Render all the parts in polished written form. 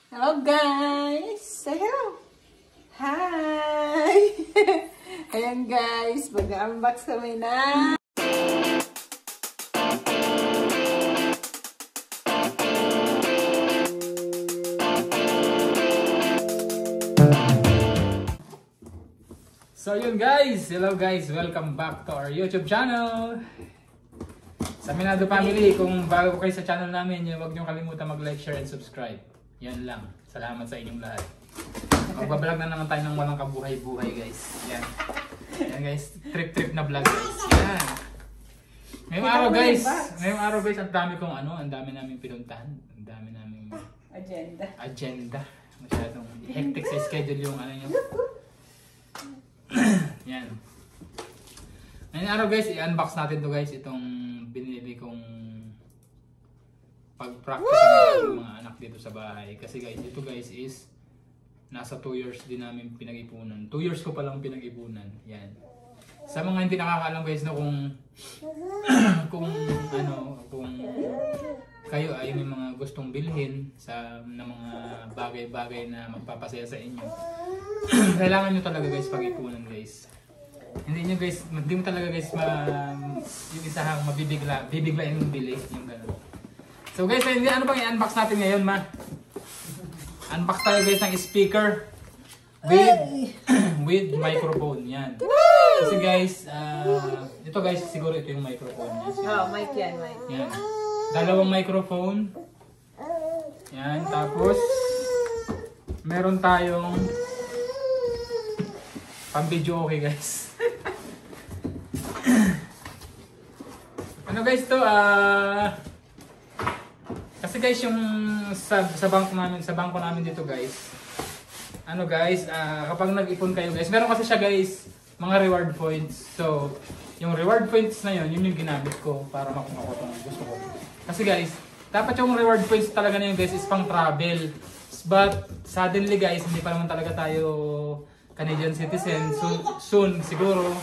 Hello guys! Say hello! Hi! Ayan guys, mag-unbox kami na So yun guys, hello guys, welcome back to our YouTube channel. Sa Minado Family, kung bago kayo sa channel namin, huwag niyo kalimutan mag-like, share, and subscribe. Yan lang. Salamat sa inyong lahat. Magbablog na naman tayo ng walang kabuhay-buhay guys. Yan. Yan guys, trip-trip na vlog guys. Yan. Ngayong araw guys, ang dami kong ang dami namin pinuntahan. Ang dami namin agenda. Masyadong hectic sa schedule yung nyo. Yan. Ngayong araw guys, i-unbox natin to guys, itong binili kong pag-practice ng mga anak dito sa bahay. Kasi guys, ito guys is nasa 2 years din namin pinag-ipunan. 2 years ko palang pinag-ipunan. Yan. Sa mga hindi nakakaalam guys na kung kayo ay may mga gustong bilhin na mga bagay-bagay na magpapasaya sa inyo. Kailangan nyo talaga guys pag-ipunan guys. Hindi mo talaga guys yung isahang bibigla yung bili, yung gano'n. So guys, ano bang i-unbox natin ngayon, ma? Unbox tayo guys ng speaker with microphone, yan. Kasi guys, ito guys, siguro ito yung microphone niya. mic yan, mic. Yan. Dalawang microphone. Yan, tapos meron tayong pang-video okay guys. Ano guys to, kasi guys yung sa bangko namin dito guys, kapag nag-ipon kayo guys, meron kasi siya guys, mga reward points. So, yung reward points na yun yung ginamit ko para makuha ko itong gusto ko. Kasi guys, dapat yung reward points talaga na yun guys is pang travel. But, suddenly guys, hindi pa naman talaga tayo Canadian citizen. So, soon siguro,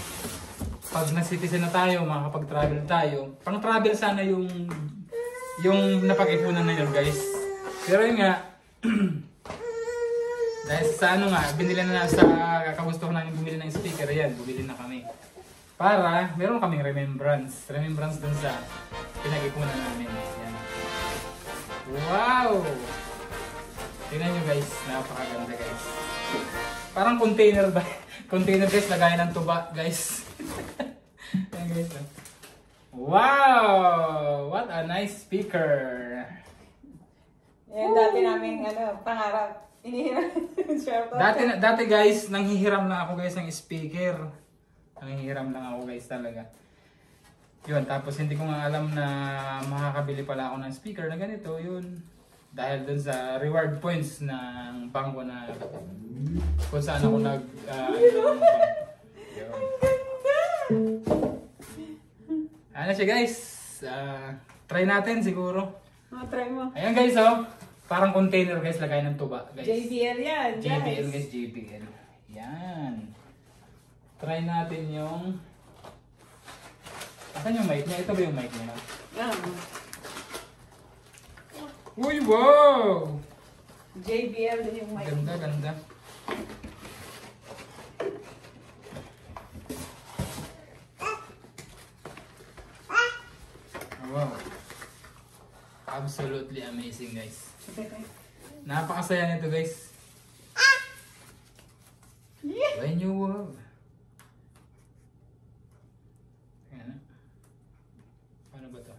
pag na-citizen na tayo, makakapag-travel tayo. Pang-travel sana yung napag-ipunan na yun guys. Pero yun nga, dahil sa binili na sa kagusto ko namin bumili ng speaker, yan, bumili na kami. Para, meron kaming remembrance dun sa pinag-ipunan namin. Yan. Wow! Tingnan nyo guys, napakaganda guys. Parang container ba? Container guys, lagayan ng tuba guys. Ayan guys. Wow! What a nice speaker! Yan dati namin pangarap. Dati guys, nanghihiram lang ako guys ng speaker. Nanghihiram lang ako guys talaga. Yun, tapos hindi ko nga alam na makakabili pala ako ng speaker na ganito. Yun. Dahil dun sa reward points ng bangko na kung saan ako ano siya guys, try natin siguro. Try mo. Ayan guys parang container guys, lagay ng tuba guys. JBL yan guys. JBL guys, JBL. Yan. Try natin yung asan yung mic niya? Ito ba yung mic niya? Uy, wow! JBL din yung mic. Ganda. Wow. Absolutely amazing guys. Napakasaya nito guys. When you walk. Ayan na. Paano ba ito?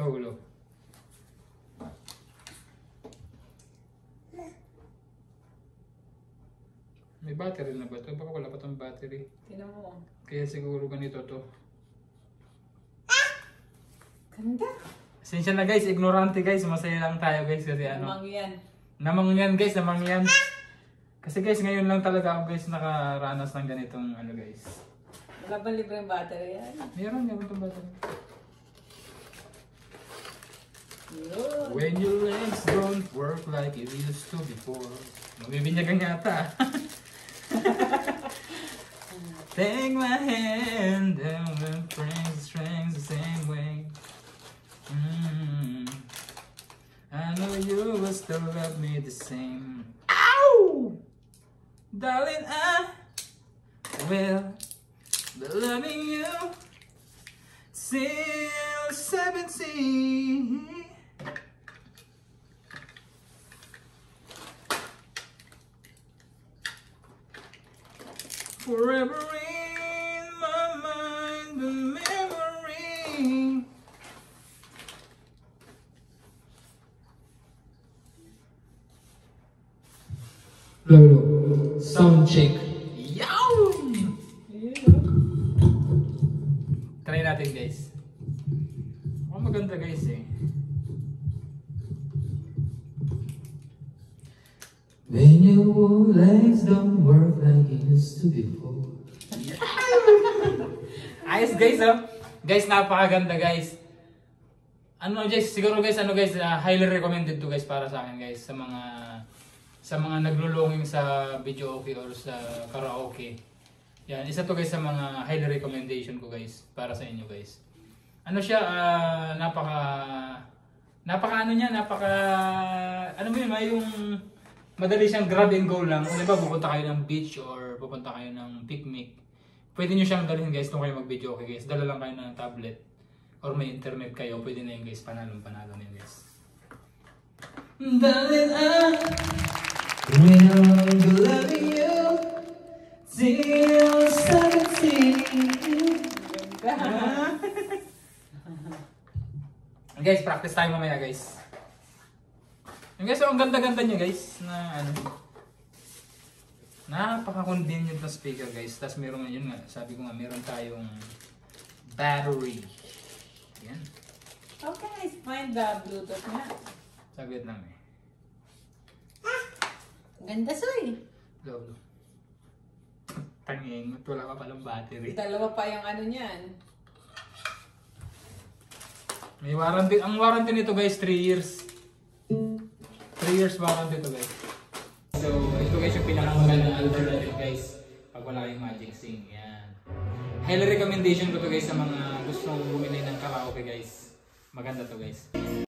Low. May battery na ba ito? Baka wala pa itong battery. Tignan mo. Kaya siguro ganito to. Ganda. Pasensya na guys, ignorante guys. Masaya lang tayo guys kasi Namangyan guys. Kasi guys, ngayon lang talaga ako guys nakaranas ng ganitong guys. Wala ba libre yung battery yan? Meron itong battery. Yun. When your legs don't work like it used to before. Mabibinyagan yata. Take my hand and we'll bring the strings the same way. I know you will still love me the same. Ow! Darling, I will be loving you till 70. Forever in my mind, the memory. Lolo, sound check. Yow! Try natin guys. Oh, maganda guys eh. When your legs don't work like it used to before. Ayos guys oh. Guys, napakaganda guys. Ano guys, siguro guys, highly recommended to guys para sa akin guys. Sa mga naglulonging sa video okay or sa karaoke. Yan, isa to guys sa mga highly recommendation ko guys para sa inyo guys. Ano siya, ano mo yun, yung madali siyang grab and go lang. Di ba, pupunta kayo ng beach or pupunta kayo ng picnic. Pwede nyo siyang dalhin guys kung kayo mag-video okay guys. Dala lang kayo ng tablet or may internet kayo. Pwede na yun guys. Panalo na yun guys. Darling, I will be loving you till 70. Guys, practice tayo mamaya guys. Yung guys, ang ganda-ganda niya guys na ano. Napaka-convenient na speaker guys. Tapos meron yun nga, sabi ko nga meron tayong battery. Yan. How can I find the Bluetooth na? Saglit lang eh. Ganda soy. Lolo. Tanging, wala ka palang battery. Dalawa pa yung ano niyan. May warranty. Ang warranty nito guys, 3 years. 3 years warranty ito guys. So, ito guys yung pinakamagandang alternative guys pag wala kayong Magic Sing. Yan. Highly recommendation ko to guys sa mga gustong bumili ng karaoke guys. Maganda to guys.